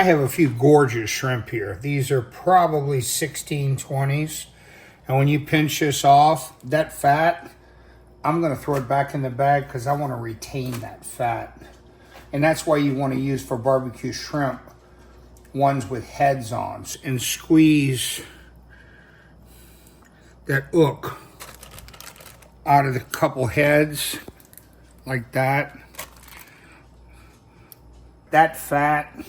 have a few gorgeous shrimp here. These are probably 1620s. And when you pinch this off, that fat, I'm gonna throw it back in the bag because I wanna retain that fat. And that's why you wanna use for barbecue shrimp, ones with heads on. And squeeze that hook out of the couple heads, like that. That fat,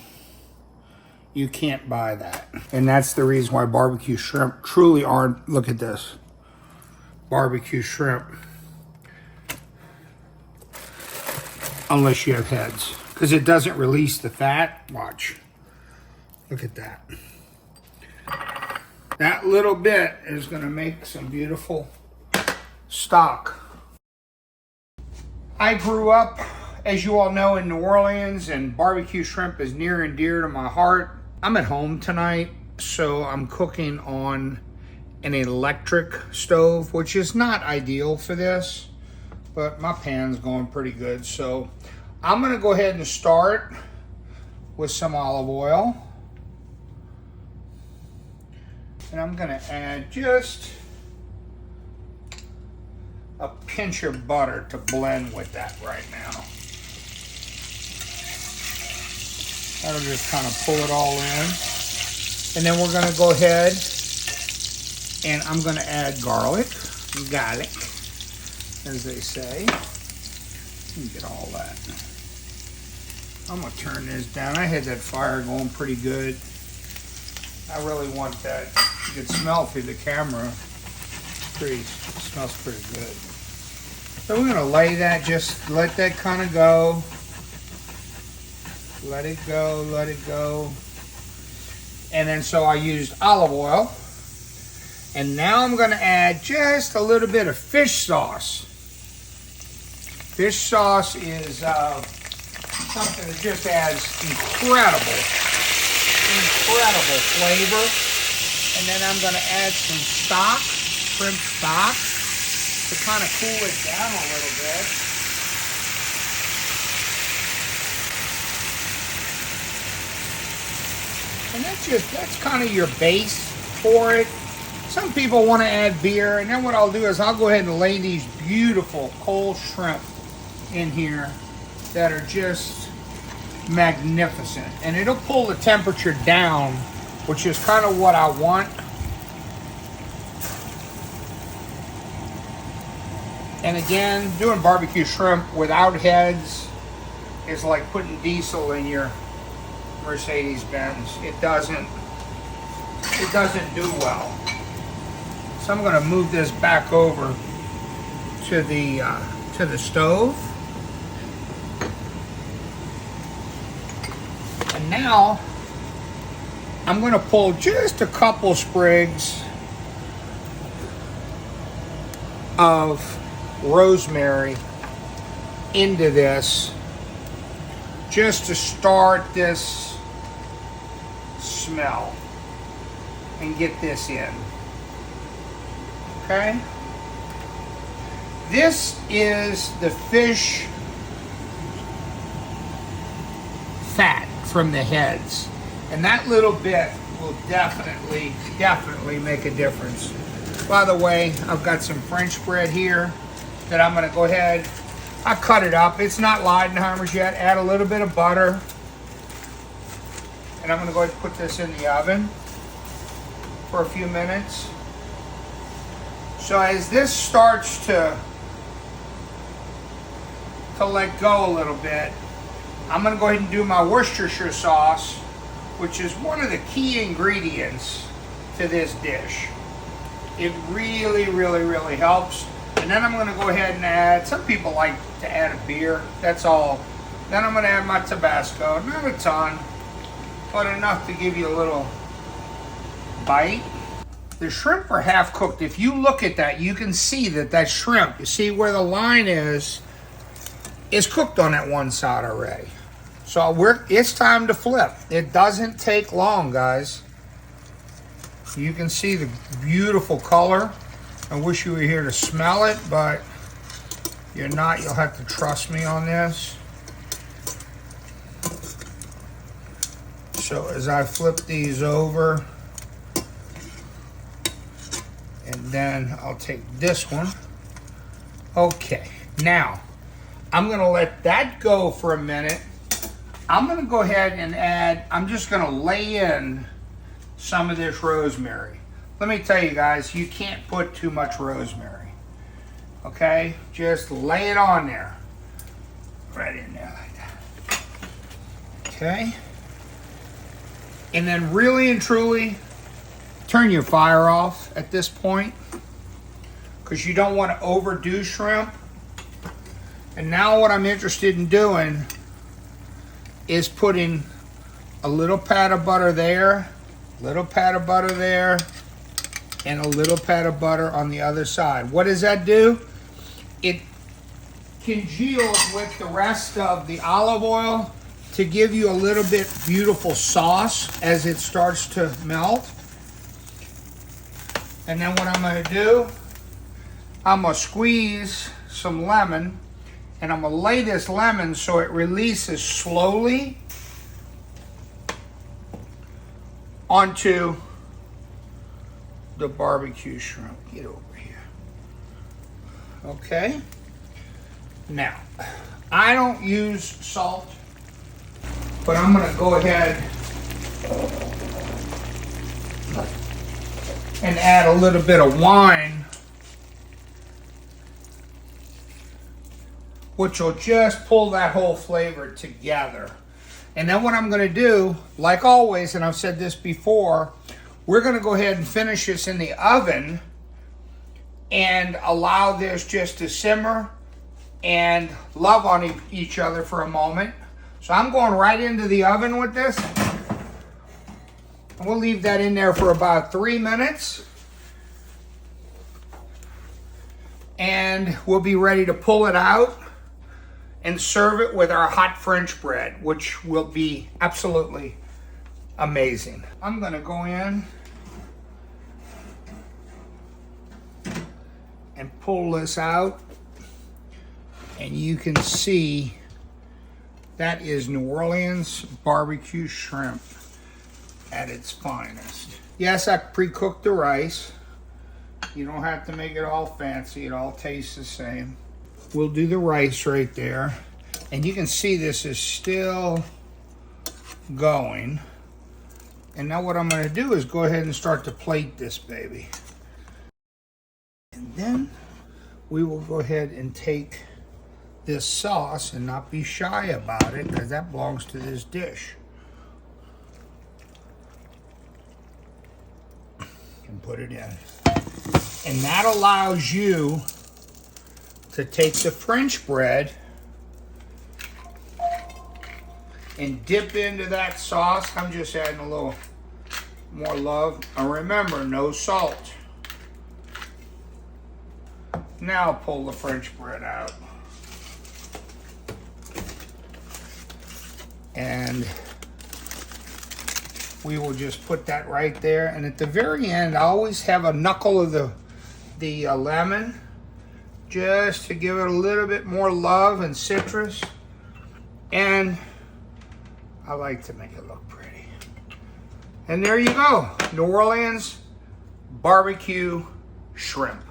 you can't buy that. And that's the reason why barbecue shrimp truly aren't, look at this, barbecue shrimp, unless you have heads, because it doesn't release the fat. Watch, look at that. That little bit is gonna make some beautiful stock. I grew up, as you all know, in New Orleans, and barbecue shrimp is near and dear to my heart. I'm at home tonight, so I'm cooking on an electric stove, which is not ideal for this, but my pan's going pretty good. So I'm gonna go ahead and start with some olive oil. And I'm gonna add just a pinch of butter to blend with that right now. That'll just kind of pull it all in. And then we're gonna go ahead and I'm gonna add garlic, as they say. Let me get all that. I'm gonna turn this down. I had that fire going pretty good. I really want that. You can smell through the camera. It smells pretty good. So we're gonna lay that, just let that kind of go. Let it go, let it go. And then so I used olive oil. And now I'm gonna add just a little bit of fish sauce. Fish sauce is something that just adds incredible flavor. And then I'm gonna add some stock, shrimp stock, to kind of cool it down a little bit. And that's kind of your base for it. Some people want to add beer, and then what I'll do is I'll go ahead and lay these beautiful cold shrimp in here that are just magnificent. And it'll pull the temperature down, which is kind of what I want. And again, doing barbecue shrimp without heads is like putting diesel in your Mercedes-Benz. It doesn't do well. So I'm going to move this back over to the stove. And now I'm going to pull just a couple sprigs of rosemary into this, just to start this smell and get this in. Okay? This is the fish fat from the heads, and that little bit will definitely make a difference. By the way, I've got some French bread here that I'm going to go ahead, I cut it up. It's not Leidenheimer's yet. Add a little bit of butter. And I'm going to go ahead and put this in the oven for a few minutes. So as this starts to let go a little bit, I'm going to go ahead and do my Worcestershire sauce, which is one of the key ingredients to this dish. It really helps. And then I'm going to go ahead and add, some people like to add a beer, that's all. Then I'm going to add my Tabasco, not a ton, but enough to give you a little bite. The shrimp are half cooked. If you look at that, you can see that shrimp, you see where the line is cooked on that one side already. So it's time to flip. It doesn't take long, guys. You can see the beautiful color. I wish you were here to smell it, but you're not. You'll have to trust me on this. So as I flip these over, and then I'll take this one. Okay, now I'm gonna let that go for a minute. I'm gonna go ahead and add, I'm just gonna lay in some of this rosemary. Let me tell you guys, you can't put too much rosemary. Okay, just lay it on there. Right in there like that. Okay. And then really and truly, turn your fire off at this point, because you don't want to overdo shrimp. And now what I'm interested in doing is putting a little pat of butter there, little pat of butter there, and a little pat of butter on the other side. What does that do? It congeals with the rest of the olive oil to give you a little bit beautiful sauce as it starts to melt. And then what I'm gonna do, I'm gonna squeeze some lemon, and I'm gonna lay this lemon so it releases slowly onto the barbecue shrimp. Get over here. Okay. Now, I don't use salt, but I'm gonna go ahead and add a little bit of wine, which will just pull that whole flavor together. And then what I'm gonna do, like always, and I've said this before, we're gonna go ahead and finish this in the oven and allow this just to simmer and love on each other for a moment. So I'm going right into the oven with this. And we'll leave that in there for about 3 minutes. And we'll be ready to pull it out and serve it with our hot French bread, which will be absolutely amazing. I'm gonna go in and pull this out, and you can see that is New Orleans BBQ Shrimp at its finest. Yes, I pre-cooked the rice. You don't have to make it all fancy, it all tastes the same. We'll do the rice right there, and you can see this is still going. And now what I'm going to do is go ahead and start to plate this baby. And then we will go ahead and take this sauce and not be shy about it, because that belongs to this dish. And put it in. And that allows you to take the French bread and dip into that sauce. I'm just adding a little more love. And remember, no salt. Now pull the French bread out. And we will just put that right there. And at the very end, I always have a knuckle of the lemon, just to give it a little bit more love and citrus. And I like to make it look pretty. And there you go, New Orleans BBQ Shrimp.